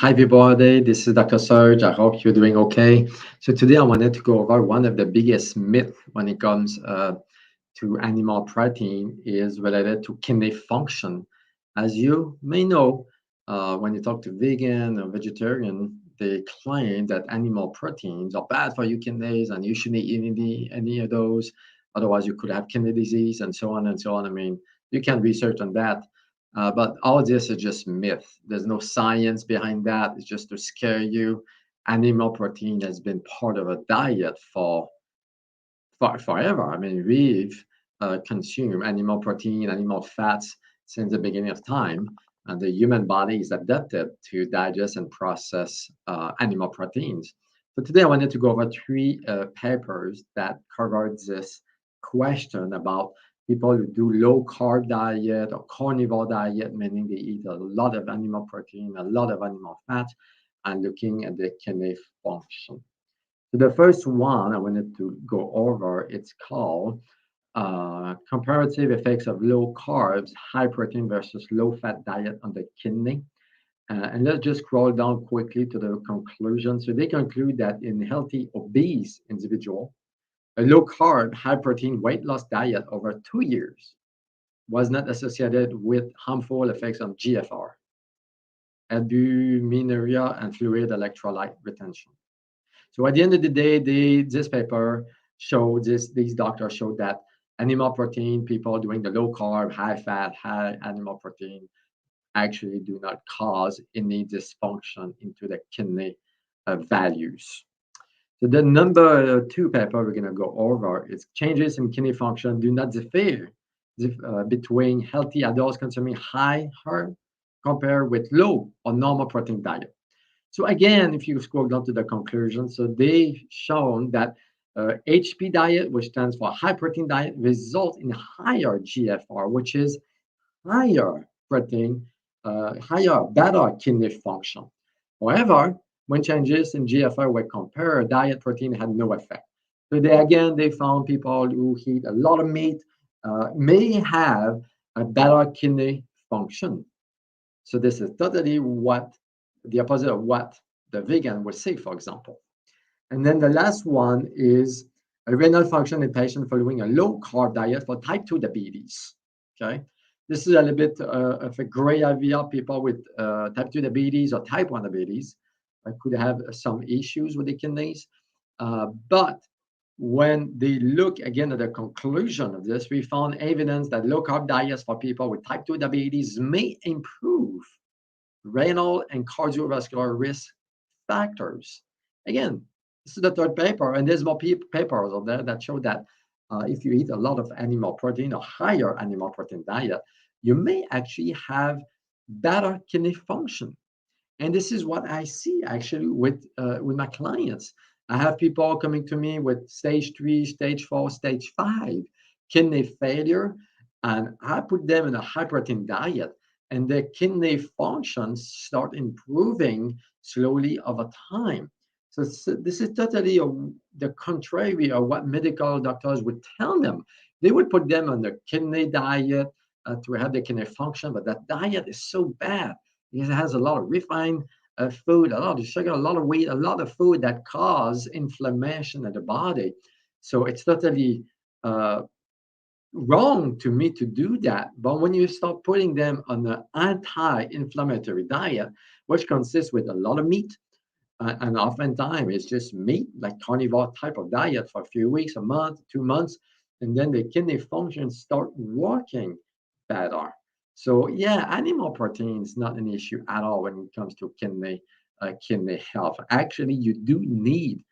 Hi, everybody. This is Dr. Serge. I hope you're doing okay. So today I wanted to go over one of the biggest myths when it comes to animal protein is related to kidney function. As you may know, when you talk to vegan or vegetarian, they claim that animal proteins are bad for your kidneys and you shouldn't eat any of those. Otherwise, you could have kidney disease and so on and so on. I mean, you can research on that. But all this is just myth. There's no science behind that. It's just to scare you. Animal protein has been part of a diet for forever. I mean, we've consumed animal protein, animal fats since the beginning of time, and the human body is adapted to digest and process animal proteins. So today I wanted to go over three papers that covered this question about people who do low carb diet or carnivore diet, meaning they eat a lot of animal protein, a lot of animal fat, and looking at the kidney function. So the first one I wanted to go over, it's called comparative effects of low carbs, high protein versus low fat diet on the kidney. And let's just scroll down quickly to the conclusion. So they conclude that in healthy obese individual, a low carb, high protein weight loss diet over 2 years was not associated with harmful effects on GFR, albuminuria, and fluid electrolyte retention. So at the end of the day, this paper showed these doctors showed that animal protein, people doing the low carb, high fat, high animal protein actually do not cause any dysfunction into the kidney values. So the number two paper we're going to go over is changes in kidney function do not differ between healthy adults consuming high herb compared with low or normal protein diet. So again, if you scroll down to the conclusion, so they've shown that HP diet, which stands for high protein diet, results in higher GFR, which is higher protein, higher better kidney function. However, when changes in GFR were compared, diet protein had no effect. So they found people who eat a lot of meat may have a better kidney function. So this is totally what the opposite of what the vegan would say, for example. And then the last one is a renal function in patients following a low carb diet for type 2 diabetes. Okay. This is a little bit of a gray area. People with type 2 diabetes or type 1 diabetes could have some issues with the kidneys. But when they look again at the conclusion of this, we found evidence that low carb diets for people with type 2 diabetes may improve renal and cardiovascular risk factors. Again, this is the third paper, and there's more papers out there that show that if you eat a lot of animal protein or higher animal protein diet, you may actually have better kidney function. And this is what I see actually with my clients. I have people coming to me with stage 3, stage 4, stage 5 kidney failure, and I put them in a high protein diet, and their kidney functions start improving slowly over time. So this is totally the contrary of what medical doctors would tell them. They would put them on the kidney diet to have the kidney function, but that diet is so bad because it has a lot of refined food, a lot of sugar, a lot of wheat, a lot of food that cause inflammation in the body. So it's totally wrong to me to do that. But when you start putting them on an anti-inflammatory diet, which consists with a lot of meat, and oftentimes it's just meat, like carnivore type of diet for a few weeks, a month, 2 months, and then the kidney functions start working better. So yeah, animal protein is not an issue at all when it comes to kidney health. Actually, you do need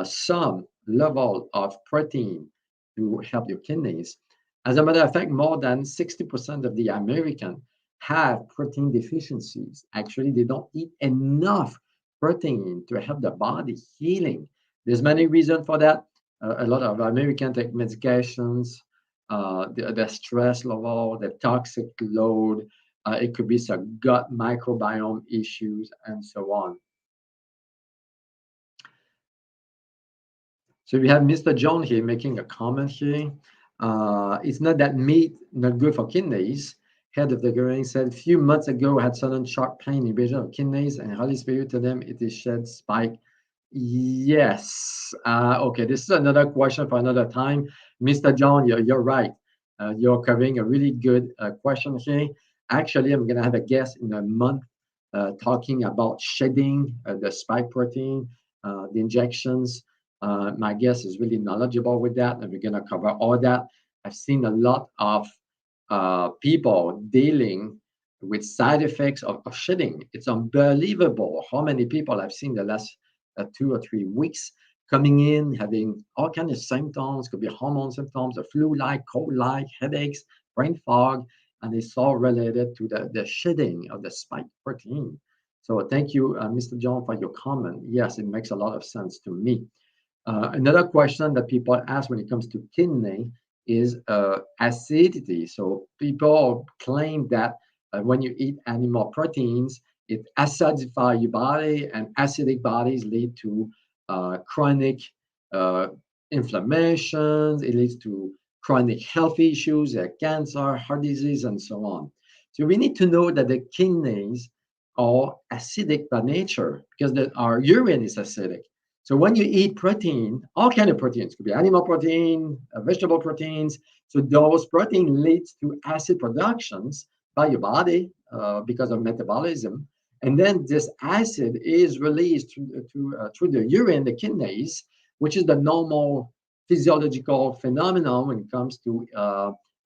some level of protein to help your kidneys. As a matter of fact, more than 60% of the American have protein deficiencies. Actually, they don't eat enough protein to help the body healing. There's many reasons for that. A lot of Americans take medications, the stress level, the toxic load. It could be some gut microbiome issues and so on. So we have Mr. John here making a comment here. It's not that meat not good for kidneys. head of the Gurung, said a few months ago had sudden sharp pain in region of kidneys and Holy Spirit to them it is shed spike. Yes. Okay, this is another question for another time. Mr. John, you're right. You're covering a really good question here. Actually, I'm going to have a guest in a month talking about shedding the spike protein, the injections. My guest is really knowledgeable with that, and we're going to cover all that. I've seen a lot of people dealing with side effects of shedding. It's unbelievable how many people I've seen the last 2 or 3 weeks coming in having all kinds of symptoms. Could be hormone symptoms, a flu-like, cold-like, headaches, brain fog, and it's all related to the shedding of the spike protein. So thank you, Mr. John, for your comment. Yes, it makes a lot of sense to me. Another question that people ask when it comes to kidney is acidity. So people claim that when you eat animal proteins, it acidify your body, and acidic bodies lead to chronic uh, inflammations. It leads to chronic health issues like cancer, heart disease, and so on. So we need to know that the kidneys are acidic by nature because our urine is acidic. So when you eat protein, all kind of proteins, could be animal protein, vegetable proteins. So those protein leads to acid productions by your body because of metabolism. And then this acid is released through the urine, the kidneys, which is the normal physiological phenomenon when it comes to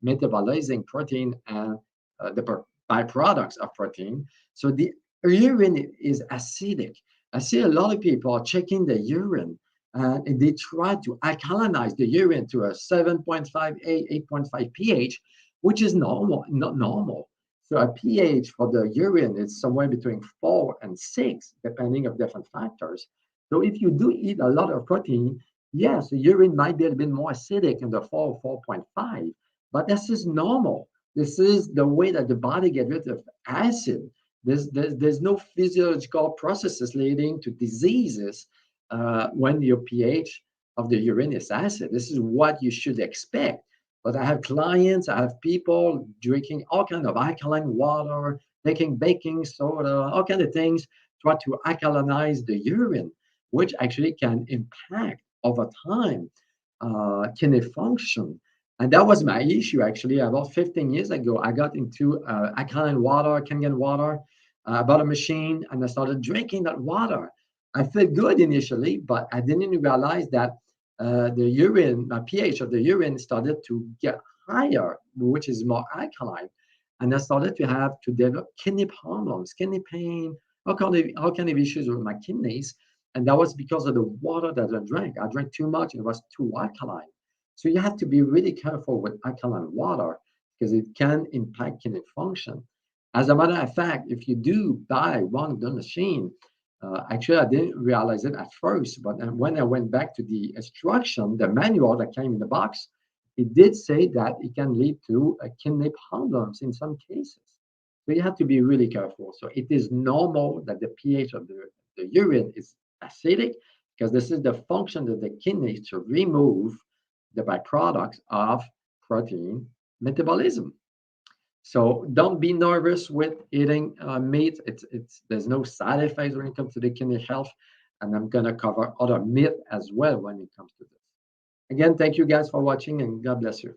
metabolizing protein and the byproducts of protein. So the urine is acidic. I see a lot of people are checking the urine and they try to alkalinize the urine to a 7.5, 8.5 pH, which is normal, not normal. So a pH for the urine is somewhere between 4 and 6, depending on different factors. So if you do eat a lot of protein, yes, the urine might be a bit more acidic in the 4, 4.5, but this is normal. This is the way that the body gets rid of acid. There's no physiological processes leading to diseases when your pH of the urine is acid. This is what you should expect. But I have clients, I have people drinking all kind of alkaline water, taking baking soda, all kind of things, try to alkalinize the urine, which actually can impact over time kidney function. And that was my issue actually. About 15 years ago, I got into alkaline water, Kangen water. I bought a machine and I started drinking that water. I felt good initially, but I didn't realize that the urine, my pH of the urine started to get higher, which is more alkaline. And I started to develop kidney problems, kidney pain, all kind of issues with my kidneys. And that was because of the water that I drank. I drank too much and it was too alkaline. So you have to be really careful with alkaline water because it can impact kidney function. As a matter of fact, if you do buy one of the machine, actually I didn't realize it at first, but then when I went back to the instruction, the manual that came in the box, it did say that it can lead to kidney problems in some cases. So you have to be really careful. So it is normal that the pH of the urine is acidic because this is the function of the kidneys to remove the byproducts of protein metabolism. So don't be nervous with eating meat. It's there's no side effects when it comes to the kidney health, and I'm gonna cover other myths as well when it comes to this. Again, thank you guys for watching, and God bless you.